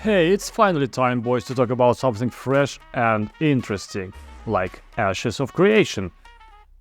Hey, it's finally time, boys, to talk about something fresh and interesting, like Ashes of Creation.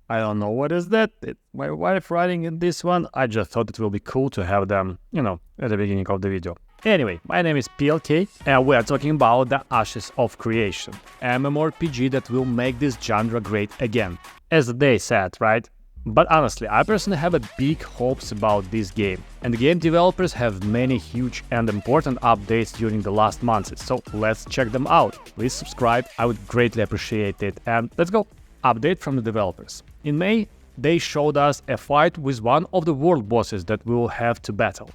I don't know what is that. It's my wife writing in this one. I just thought it will be cool to have them, at the beginning of the video. Anyway, my name is PLK, and we are talking about the Ashes of Creation, MMORPG that will make this genre great again, as they said, right? But honestly, I personally have a big hopes about this game, and the game developers have many huge and important updates during the last months, so let's check them out. Please subscribe, I would greatly appreciate it, and let's go! Update from the developers. In May, they showed us a fight with one of the world bosses that we will have to battle.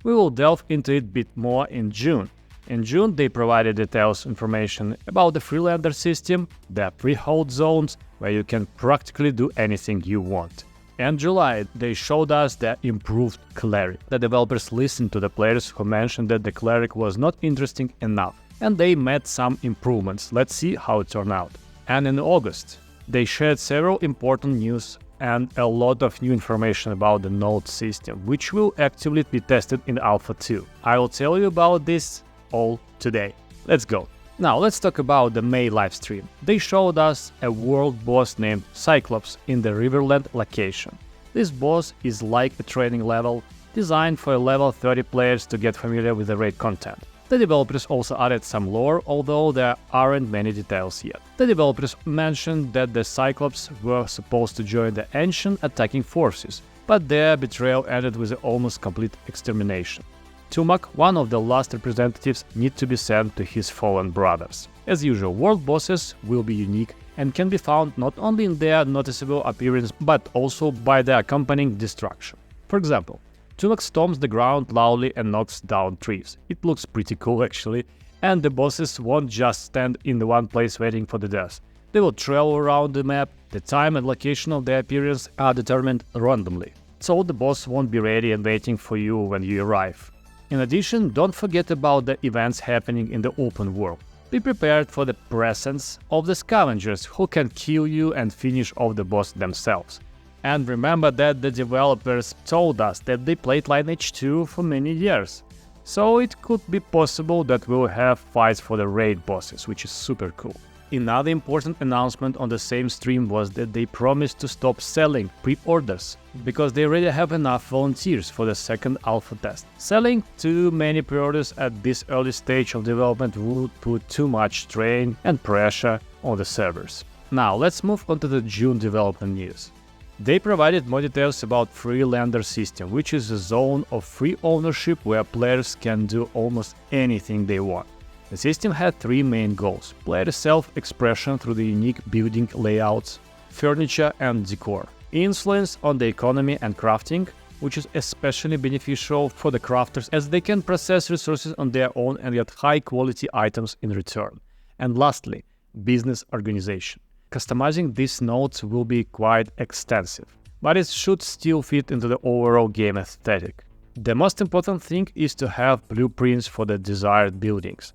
We will delve into it a bit more in June. In June, they provided details information about the Freelander system, the pre-hold zones, where you can practically do anything you want. In July, they showed us the improved Cleric. The developers listened to the players who mentioned that the Cleric was not interesting enough, and they made some improvements. Let's see how it turned out. And in August, they shared several important news and a lot of new information about the node system, which will actively be tested in Alpha 2. I will tell you about this all today. Let's go. Now let's talk about the May livestream. They showed us a world boss named Cyclops in the Riverland location. This boss is like a training level, designed for level 30 players to get familiar with the raid content. The developers also added some lore, although there aren't many details yet. The developers mentioned that the Cyclops were supposed to join the ancient attacking forces, but their betrayal ended with an almost complete extermination. Tumak, one of the last representatives, need to be sent to his fallen brothers. As usual, world bosses will be unique and can be found not only in their noticeable appearance, but also by their accompanying destruction. For example, Tumak stomps the ground loudly and knocks down trees. It looks pretty cool actually, and the bosses won't just stand in the one place waiting for the death. They will travel around the map. The time and location of their appearance are determined randomly, so the boss won't be ready and waiting for you when you arrive. In addition, don't forget about the events happening in the open world. Be prepared for the presence of the scavengers who can kill you and finish off the boss themselves. And remember that the developers told us that they played Lineage 2 for many years. So it could be possible that we'll have fights for the raid bosses, which is super cool. Another important announcement on the same stream was that they promised to stop selling pre-orders, because they already have enough volunteers for the second alpha test. Selling too many pre-orders at this early stage of development would put too much strain and pressure on the servers. Now let's move on to the June development news. They provided more details about Freelander system, which is a zone of free ownership where players can do almost anything they want. The system had three main goals: player self-expression through the unique building layouts, furniture and decor, influence on the economy and crafting, which is especially beneficial for the crafters as they can process resources on their own and get high-quality items in return, and lastly, business organization. Customizing these nodes will be quite extensive, but it should still fit into the overall game aesthetic. The most important thing is to have blueprints for the desired buildings.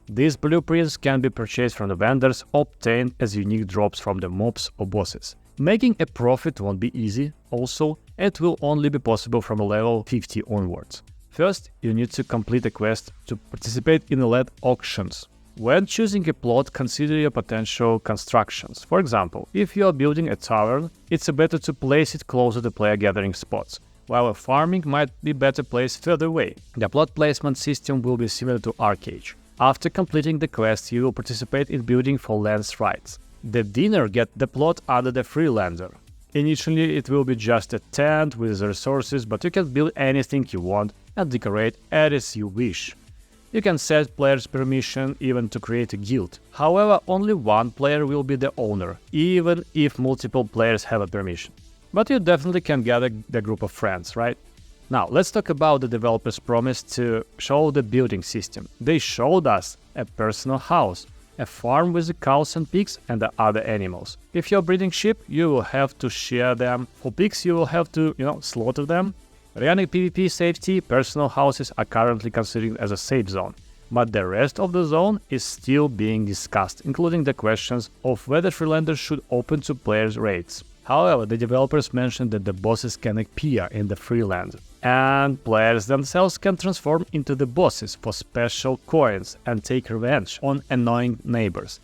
These blueprints can be purchased from the vendors, obtained as unique drops from the mobs or bosses. Making a profit won't be easy, also, it will only be possible from a level 50 onwards. First, you need to complete a quest to participate in LED auctions. When choosing a plot, consider your potential constructions. For example, if you are building a tavern, it's better to place it closer to player gathering spots, while a farming might be better placed further away. The plot placement system will be similar to Arcade. After completing the quest, you will participate in building for lands rights. The dinner gets the plot under the Freelander. Initially, it will be just a tent with the resources, but you can build anything you want and decorate as you wish. You can set players' permission even to create a guild. However, only one player will be the owner, even if multiple players have a permission. But you definitely can gather the group of friends, right? Now, let's talk about the developers' promise to show the building system. They showed us a personal house, a farm with the cows and pigs and the other animals. If you're breeding sheep, you will have to share them. For pigs, you will have to, slaughter them. Regarding PvP safety, personal houses are currently considered as a safe zone, but the rest of the zone is still being discussed, including the questions of whether Freelander should open to players' raids. However, the developers mentioned that the bosses can appear in the Freelander. And players themselves can transform into the bosses for special coins and take revenge on annoying neighbors.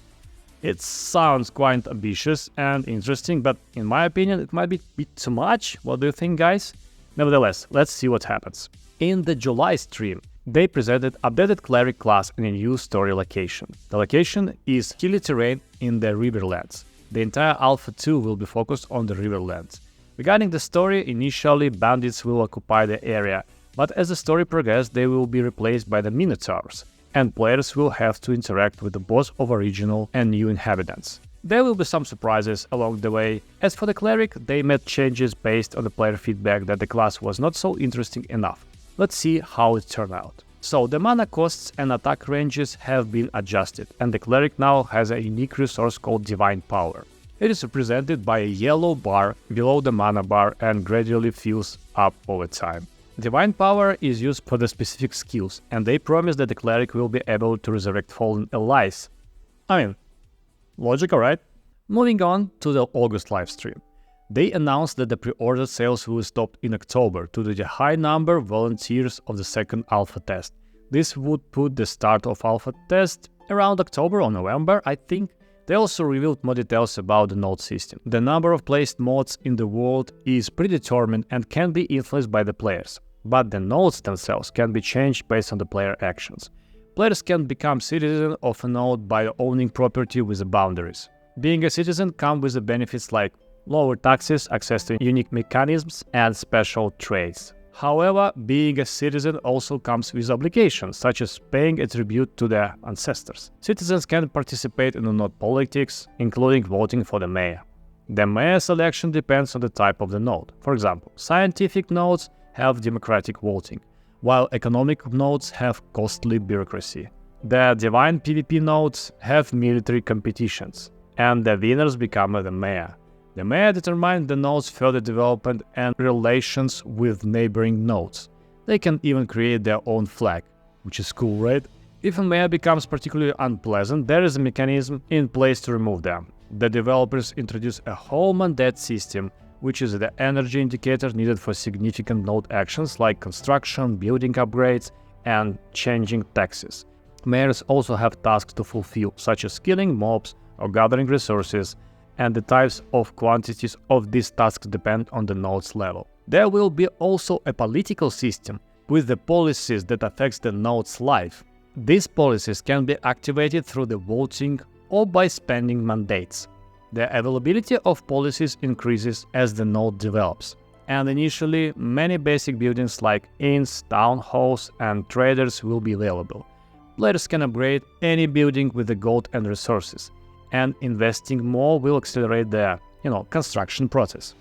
It sounds quite ambitious and interesting, but in my opinion it might be a bit too much. What do you think, guys? Nevertheless, let's see what happens. In the July stream, they presented updated Cleric class and a new story location. The location is hilly terrain in the Riverlands. The entire Alpha 2 will be focused on the Riverlands. Regarding the story, initially bandits will occupy the area, but as the story progresses they will be replaced by the Minotaurs, and players will have to interact with the boss of original and new inhabitants. There will be some surprises along the way. As for the Cleric, they made changes based on the player feedback that the class was not so interesting enough. Let's see how it turned out. So the mana costs and attack ranges have been adjusted, and the Cleric now has a unique resource called Divine Power. It is represented by a yellow bar below the mana bar and gradually fills up over time. Divine Power is used for the specific skills, and they promise that the Cleric will be able to resurrect fallen allies. I mean, logical, right? Moving on to the August livestream. They announced that the pre-order sales will stop in October due to the high number of volunteers of the second alpha test. This would put the start of alpha test around October or November, I think. They also revealed more details about the node system. The number of placed mods in the world is predetermined and can be influenced by the players, but the nodes themselves can be changed based on the player actions. Players can become citizens of a node by owning property with the boundaries. Being a citizen comes with the benefits like lower taxes, access to unique mechanisms, and special traits. However, being a citizen also comes with obligations, such as paying a tribute to their ancestors. Citizens can participate in node politics, including voting for the mayor. The mayor selection depends on the type of the node. For example, scientific nodes have democratic voting, while economic nodes have costly bureaucracy. The divine PvP nodes have military competitions, and the winners become the mayor. The mayor determines the node's further development and relations with neighboring nodes. They can even create their own flag, which is cool, right? If a mayor becomes particularly unpleasant, there is a mechanism in place to remove them. The developers introduce a whole mandate system, which is the energy indicator needed for significant node actions like construction, building upgrades, and changing taxes. Mayors also have tasks to fulfill, such as killing mobs or gathering resources, and the types of quantities of these tasks depend on the node's level. There will be also a political system with the policies that affects the node's life. These policies can be activated through the voting or by spending mandates. The availability of policies increases as the node develops, and initially many basic buildings like inns, town halls, and traders will be available. Players can upgrade any building with the gold and resources, and investing more will accelerate the, construction process.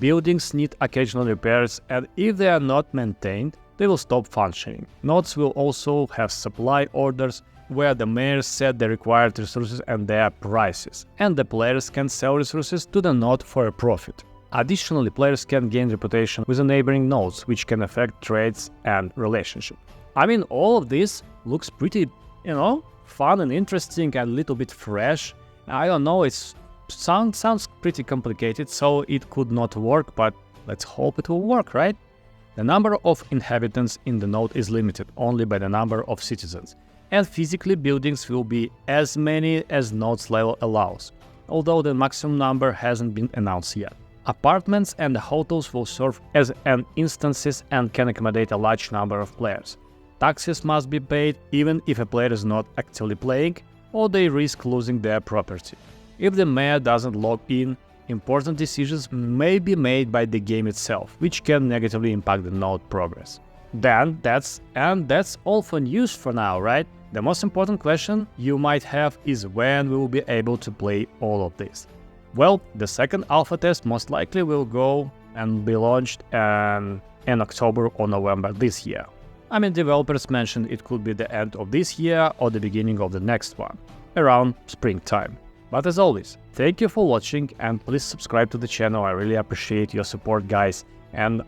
Buildings need occasional repairs, and if they are not maintained, they will stop functioning. Nodes will also have supply orders where the mayors set the required resources and their prices, and the players can sell resources to the node for a profit. Additionally, players can gain reputation with the neighboring nodes, which can affect trades and relationships. I mean, all of this looks pretty, fun and interesting and a little bit fresh. I don't know, it sounds pretty complicated, so it could not work, but let's hope it will work, right? The number of inhabitants in the node is limited only by the number of citizens, and physically buildings will be as many as node's level allows, although the maximum number hasn't been announced yet. Apartments and hotels will serve as instances and can accommodate a large number of players. Taxes must be paid even if a player is not actively playing, or they risk losing their property. If the mayor doesn't log in, important decisions may be made by the game itself, which can negatively impact the node progress. Then that's all for news for now, right? The most important question you might have is when we will be able to play all of this. Well, the second alpha test most likely will go and be launched in October or November this year. I mean, developers mentioned it could be the end of this year or the beginning of the next one, around springtime. But as always, thank you for watching and please subscribe to the channel. I really appreciate your support, guys. And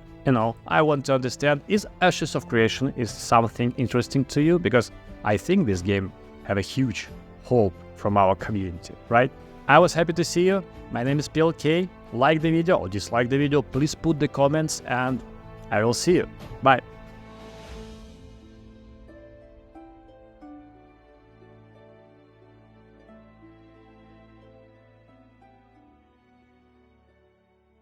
I want to understand, is Ashes of Creation is something interesting to you? Because I think this game have a huge hope from our community, right? I was happy to see you. My name is PLK. Like the video or dislike the video, please put the comments, and I will see you. Bye.